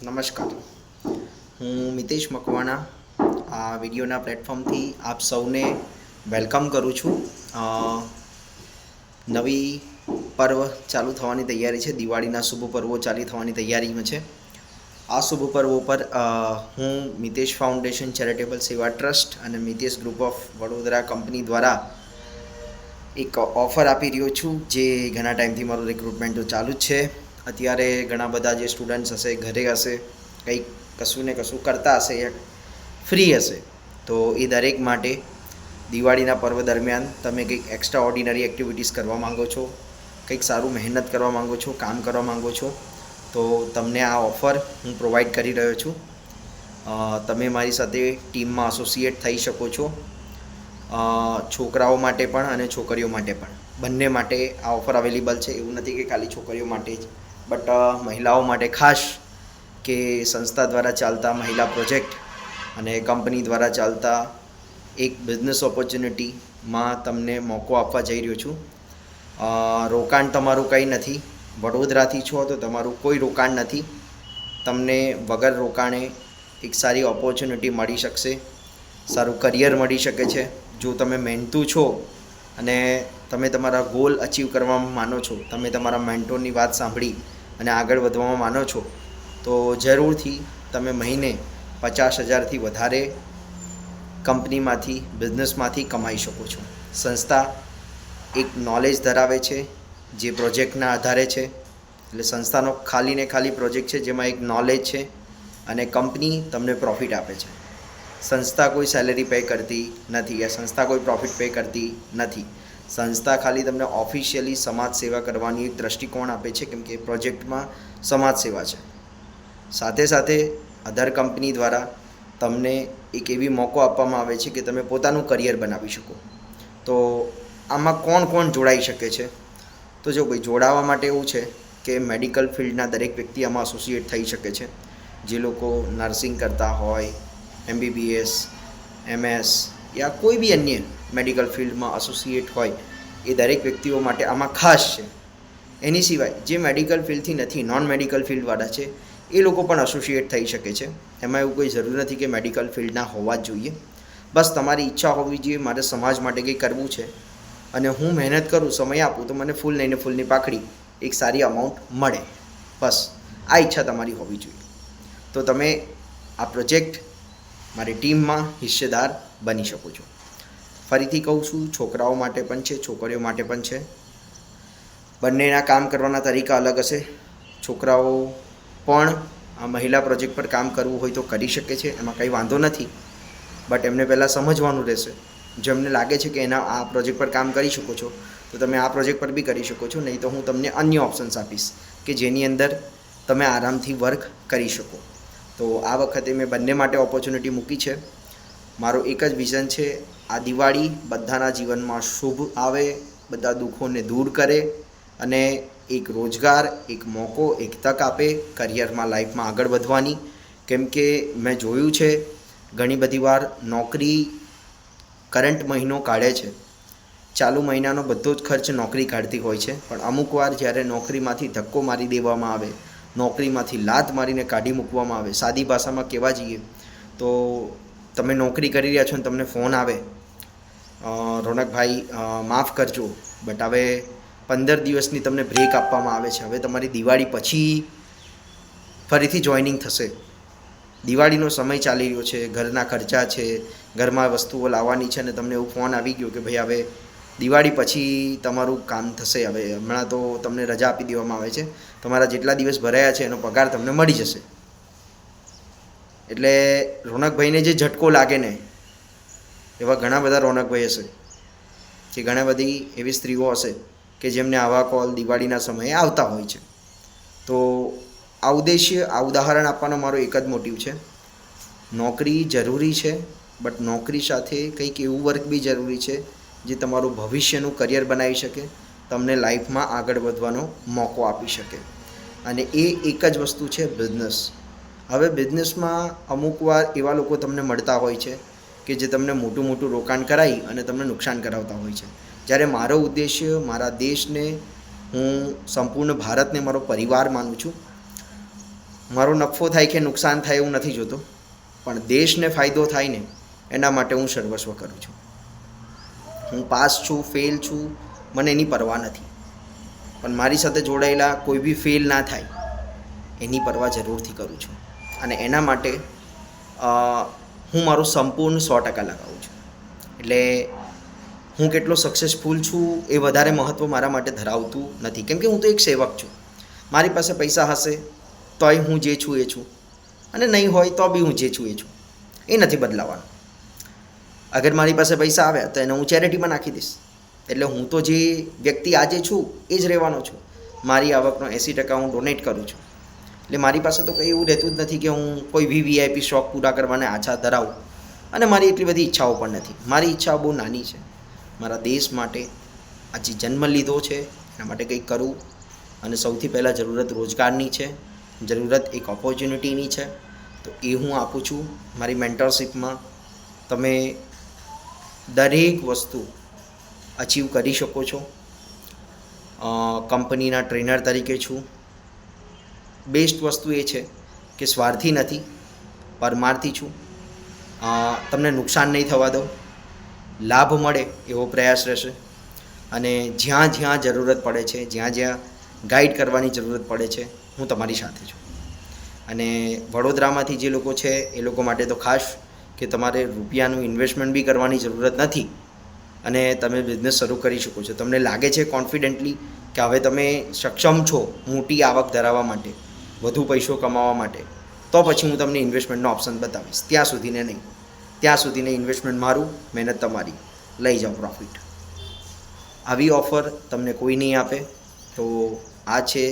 નમસ્કાર, હું મિતેશ મકવાણા આ વિડીયોના પ્લેટફોર્મથી આપ સૌને વેલકમ કરું છું. નવી પર્વ ચાલુ થવાની તૈયારી છે. દિવાળીના શુભ પર્વો ચાલુ થવાની તૈયારીમાં છે. આ શુભ પર્વો પર હું મિતેશ ફાઉન્ડેશન ચેરિટેબલ સેવા ટ્રસ્ટ અને Mitesh group of Vadodara company દ્વારા એક ઓફર આપી રહ્યો છું, જે ઘણા ટાઈમથી મારું રિક્રુટમેન્ટ ચાલુ જ છે. અત્યારે ઘણા બધા જે સ્ટુડન્ટ્સ હશે, ઘરે હશે, કંઈક કશું ને કશું કરતા હશે યા ફ્રી હશે, તો એ દરેક માટે દિવાળીના પર્વ દરમિયાન તમે કંઈક એક્સ્ટ્રા ઓર્ડિનરી એક્ટિવિટીઝ કરવા માંગો છો, કંઈક સારું મહેનત કરવા માંગો છો, કામ કરવા માંગો છો, તો તમને આ ઓફર હું પ્રોવાઈડ કરી રહ્યો છું. તમે મારી સાથે ટીમમાં એસોસિએટ થઈ શકો છો. છોકરાઓ માટે પણ અને છોકરીઓ માટે પણ, બંને માટે આ ઓફર અવેલેબલ છે. એવું નથી કે ખાલી છોકરીઓ માટે જ, બટ મહિલાઓ માટે ખાસ, કે સંસ્થા દ્વારા ચાલતા મહિલા પ્રોજેક્ટ અને કંપની દ્વારા ચાલતા એક બિઝનેસ ઓપોર્ચ્યુનિટીમાં તમને મોકો આપવા જઈ રહ્યો છું. રોકાણ તમારું કંઈ નથી. વડોદરાથી છો તો તમારું કોઈ રોકાણ નથી. તમને વગર રોકાણે એક સારી ઓપોર્ચ્યુનિટી મળી શકશે, સારું કરિયર મળી શકે છે. જો તમે મહેનતુ છો અને તમે તમારા ગોલ અચીવ કરવામાં માનો છો, તમે તમારા મેન્ટોરની વાત સાંભળી અને આગળ વધવામાં માનો છો, તો જરૂરથી તમે મહિને 50,000થી વધારે કંપનીમાંથી, બિઝનેસમાંથી કમાઈ શકો છો. સંસ્થા એક નોલેજ ધરાવે છે જે પ્રોજેક્ટના આધારે છે. એટલે સંસ્થાનો ખાલી ને ખાલી પ્રોજેક્ટ છે જેમાં એક નોલેજ છે, અને કંપની તમને પ્રોફિટ આપે છે. સંસ્થા કોઈ સેલેરી પે કરતી નથી, યા સંસ્થા કોઈ પ્રોફિટ પે કરતી નથી. સંસ્થા ખાલી તમને ઓફિશિયલી સમાજ સેવા કરવાની એક દૃષ્ટિકોણ આપે છે, કેમ કે પ્રોજેક્ટમાં સમાજ સેવા છે. સાથે સાથે અધર કંપની દ્વારા તમને એક એવી મોકો આપવામાં આવે છે કે તમે પોતાનું કરિયર બનાવી શકો. તો આમાં કોણ કોણ જોડાઈ શકે છે? તો જો ભાઈ, જોડાવા માટે એવું છે કે મેડિકલ ફિલ્ડના દરેક વ્યક્તિ આમાં એસોસિએટ થઈ શકે છે. જે લોકો નર્સિંગ કરતા હોય, MBBS, MS યા કોઈ બી અન્ય મેડિકલ ફિલ્ડમાં એસોસિએટ હોય, એ દરેક વ્યક્તિઓ માટે આમાં ખાસ છે. એની સિવાય જે મેડિકલ ફિલ્ડથી નથી, નોન મેડિકલ ફિલ્ડવાળા છે, એ લોકો પણ એસોસિએટ થઈ શકે છે. એમાં એવું કોઈ જરૂર નથી કે મેડિકલ ફિલ્ડના હોવા જ જોઈએ. બસ તમારી ઈચ્છા હોવી જોઈએ, મારે સમાજ માટે કંઈ કરવું છે અને હું મહેનત કરું, સમય આપું, તો મને ફૂલ લઈને ફૂલની પાખડી એક સારી અમાઉન્ટ મળે. બસ આ ઈચ્છા તમારી હોવી જોઈએ. તો તમે આ પ્રોજેક્ટ મારી ટીમમાં હિસ્સેદાર બની શકો છો. ફરીથી કહું છું, છોકરાઓ માટે પણ છે, છોકરીઓ માટે પણ છે. બંનેના કામ કરવાના તરીકા અલગ હશે. છોકરાઓ પણ આ મહિલા પ્રોજેક્ટ પર કામ કરવું હોય તો કરી શકે છે, એમાં કંઈ વાંધો નથી. બટ એમને પહેલાં સમજવાનું રહેશે. જો એમને લાગે છે કે એના આ પ્રોજેક્ટ પર કામ કરી શકો છો, તો તમે આ પ્રોજેક્ટ પર બી કરી શકો છો. નહીં તો હું તમને અન્ય ઓપ્શન્સ આપીશ કે જેની અંદર તમે આરામથી વર્ક કરી શકો. તો આ વખતે મેં બંને માટે ઓપોર્ચ્યુનિટી મૂકી છે. મારો એક જ વિઝન છે, આ દિવાળી બધાના જીવનમાં શુભ આવે, બધા દુઃખોને દૂર કરે અને એક રોજગાર, એક મોકો, એક તક આપે કરિયરમાં, લાઈફમાં આગળ વધવાની. કેમ કે મેં જોયું છે ઘણી બધી વાર નોકરી કરંટ મહિનો કાઢે છે, ચાલુ મહિનાનો બધો જ ખર્ચ નોકરી કાઢતી હોય છે. પણ અમુક વાર જ્યારે નોકરીમાંથી ધક્કો મારી દેવામાં આવે, નોકરીમાંથી લાત મારીને કાઢી મૂકવામાં આવે, સાદી ભાષામાં કહેવા જઈએ તો તમે નોકરી કરી રહ્યા છો અને તમને ફોન આવે, રોનકભાઈ માફ કરજો બટ હવે 15 દિવસની તમને બ્રેક આપવામાં આવે છે, હવે તમારી દિવાળી પછી ફરીથી જોઈનિંગ થશે. દિવાળીનો સમય ચાલી રહ્યો છે, ઘરના ખર્ચા છે, ઘરમાં વસ્તુઓ લાવવાની છે, અને તમને એવું ફોન આવી ગયો કે ભાઈ હવે દિવાળી પછી તમારું કામ થશે, હવે હમણાં તો તમને રજા આપી દેવામાં આવે છે, તમારા જેટલા દિવસ ભરાયા છે એનો પગાર તમને મળી જશે. એટલે રોનકભાઈને જે ઝટકો લાગે ને, એવા ઘણા બધા રોનકભાઈ હશે, કે ઘણા બધી એવી સ્ત્રીઓ હશે કે જેમને આવા કોલ દિવાળીના સમયે આવતા હોય છે. તો આ ઉદ્દેશ્ય, આ ઉદાહરણ આપવાનો મારો એક જ મોટિવ છે. નોકરી જરૂરી છે, બટ નોકરી સાથે કંઈક એવું વર્ક બી જરૂરી છે જે તમારું ભવિષ્યનું કરિયર બનાવી શકે, તમને લાઈફમાં આગળ વધવાનો મોકો આપી શકે. અને એ એક જ વસ્તુ છે બિઝનેસ. હવે બિઝનેસમાં અમુક વાર એવા લોકો તમને મળતા હોય છે કે જે તમને મોટું મોટું રોકાણ કરાવી અને તમને નુકસાન કરાવતા હોય છે. જ્યારે મારો ઉદ્દેશ્ય મારા દેશને, હું સંપૂર્ણ ભારતને મારો પરિવાર માનું છું. મારો નફો થાય કે નુકસાન થાય એવું નથી જોતો, પણ દેશને ફાયદો થાય ને એના માટે હું સર્વસ્વ કરું છું. હું પાસ છું, ફેલ છું, મને એની પરવા નથી, પણ મારી સાથે જોડાયેલા કોઈ બી ફેલ ના થાય એની પરવા જરૂરથી કરું છું. અને એના માટે હું મારું સંપૂર્ણ 100% લગાવું છું. એટલે હું કેટલો સક્સેસફુલ છું એ વધારે મહત્ત્વ મારા માટે ધરાવતું નથી, કેમ કે હું તો એક સેવક છું. મારી પાસે પૈસા હશે તોય હું જે છું એ છું, અને નહીં હોય તો બી હું જે છું એ છું. એ નથી બદલાવાનું. અગર મારી પાસે પૈસા આવ્યા તો એને હું ચેરિટીમાં નાખી દઈશ. એટલે હું તો જે વ્યક્તિ આજે છું એ જ રહેવાનો છું. મારી આવકનો 80% હું ડોનેટ કરું છું. એટલે મારી પાસે તો કંઈ એવું રહેતું જ નથી કે હું કોઈ વીવીઆઈપી શોખ પૂરા કરવાને આછા ધરાવું, અને મારી એટલી બધી ઈચ્છાઓ પણ નથી. મારી ઈચ્છાઓ બહુ નાની છે. મારા દેશ માટે આજે જન્મ લીધો છે એના માટે કંઈક કરવું, અને સૌથી પહેલાં જરૂરત રોજગારની છે, જરૂરત એક ઓપોર્ચ્યુનિટીની છે, તો એ હું આપું છું. મારી મેન્ટરશિપમાં તમે દરેક વસ્તુ અચીવ કરી શકો છો. કંપનીના ટ્રેનર તરીકે છું. બેસ્ટ વસ્તુ એ છે કે સ્વાર્થી નથી, પરમાર્થી છું. તમને નુકસાન નહીં થવા દઉં, લાભ મળે એવો પ્રયાસ રહેશે. અને જ્યાં જ્યાં જરૂરત પડે છે, જ્યાં જ્યાં ગાઈડ કરવાની જરૂરત પડે છે, હું તમારી સાથે છું. અને વડોદરામાંથી જે લોકો છે એ લોકો માટે તો ખાસ કે તમારે રૂપિયાનું ઇન્વેસ્ટમેન્ટ બી કરવાની જરૂરત નથી, અને તમે બિઝનેસ શરૂ કરી શકો છો. તમને લાગે છે કોન્ફિડન્ટલી કે હવે તમે સક્ષમ છો મોટી આવક ધરાવવા માટે, વધુ પૈસો કમાવા માટે, તો પછી હું તમને ઇન્વેસ્ટમેન્ટનો ઓપ્શન બતાવીશ. ત્યાં સુધીને નહીં. ત્યાં સુધીને ઇન્વેસ્ટમેન્ટ મારું, મહેનત તમારી, લઈ જાઓ પ્રોફિટ. આવી ઓફર તમને કોઈ નહીં આપે. તો આ છે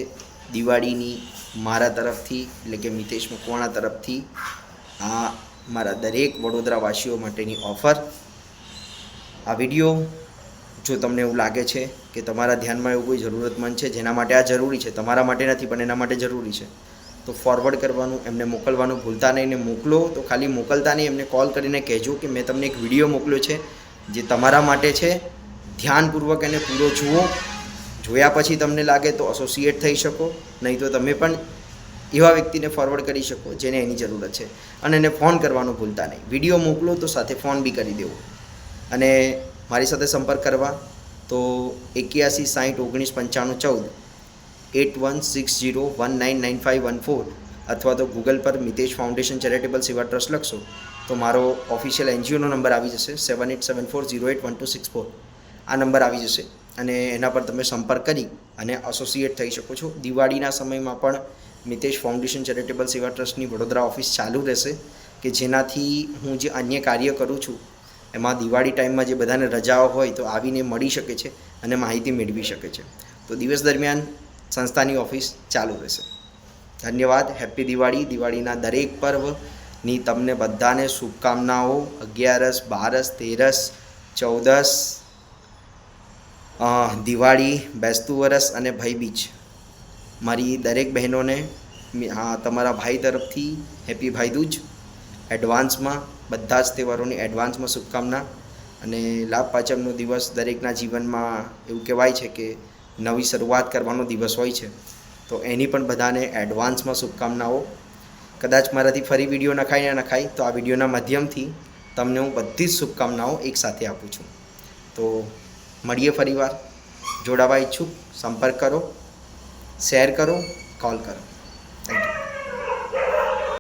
દિવાળીની મારા તરફથી, એટલે કે મિતેશ મકવાણા તરફથી આ મારા દરેક વડોદરાવાસીઓ માટેની ઓફર. આ વિડીયો જો તમને એવું લાગે છે કે તમારા ધ્યાનમાં એવું કોઈ જરૂરતમંદ છે જેના માટે આ જરૂરી છે, તમારા માટે નથી પણ એના માટે જરૂરી છે, તો ફોરવર્ડ કરવાનું, એમને મોકલવાનું ભૂલતા નહીં. ને મોકલો તો ખાલી મોકલતા નહીં, એમને કોલ કરીને કહેજો કે મેં તમને એક વિડીયો મોકલ્યો છે જે તમારા માટે છે. ધ્યાનપૂર્વક એને પૂરો જુઓ. જોયા પછી તમને લાગે તો એસોસિએટ થઈ શકો, નહીં તો તમે પણ એવા વ્યક્તિને ફોરવર્ડ કરી શકો જેને એની જરૂરત છે. અને એને ફોન કરવાનું ભૂલતા નહીં. વિડીયો મોકલો તો સાથે ફોન બી કરી દેવો. અને મારી સાથે સંપર્ક કરવા તો 81 60 19 95 14 8160199514, અથવા તો ગૂગલ પર મિતેશ ફાઉન્ડેશન ચેરિટેબલ સેવા ટ્રસ્ટ લખશો તો મારો ઓફિશિયલ એનજીઓનો નંબર આવી જશે, 7874081264. આ નંબર આવી જશે, અને એના પર તમે સંપર્ક કરી અને એસોસિએટ થઈ શકો છો. દિવાળીના સમયમાં પણ મિતેશ ફાઉન્ડેશન ચેરિટેબલ સેવા ટ્રસ્ટની વડોદરા ઓફિસ ચાલુ રહેશે, કે જેનાથી હું જે અન્ય કાર્ય કરું છું એમાં દિવાળી ટાઈમમાં જે બધાને રજાઓ હોય તો આવીને મળી શકે છે અને માહિતી મેળવી શકે છે. તો દિવસ દરમિયાન સંસ્થાની ઓફિસ ચાલુ રહેશે. ધન્યવાદ. હેપી દિવાળી. દિવાળીના દરેક પર્વની તમને બધાને શુભકામનાઓ. 11, 12, 13, 14 દિવાળી, બેસતું વરસ અને ભાઈબીજ. મારી દરેક બહેનોને તમારા ભાઈ તરફથી હેપી ભાઈદૂજ. એડવાન્સમાં બધા જ તહેવારોની એડવાન્સમાં શુભકામના. અને લાભ પાંચમનો દિવસ દરેકના જીવનમાં એવું કહેવાય છે કે નવી શરૂઆત કરવાનો દિવસ હોય છે, તો એની પણ બધાને એડવાન્સમાં શુભકામનાઓ. કદાચ મારાથી ફરી વિડીયો નખાય ના નખાય તો આ વિડીયોના માધ્યમથી તમને હું બધી જ શુભકામનાઓ એકસાથે આપું છું. તો મળીએ ફરીવાર. જોડાવા ઈચ્છુક સંપર્ક કરો, શેર કરો, કોલ કરો.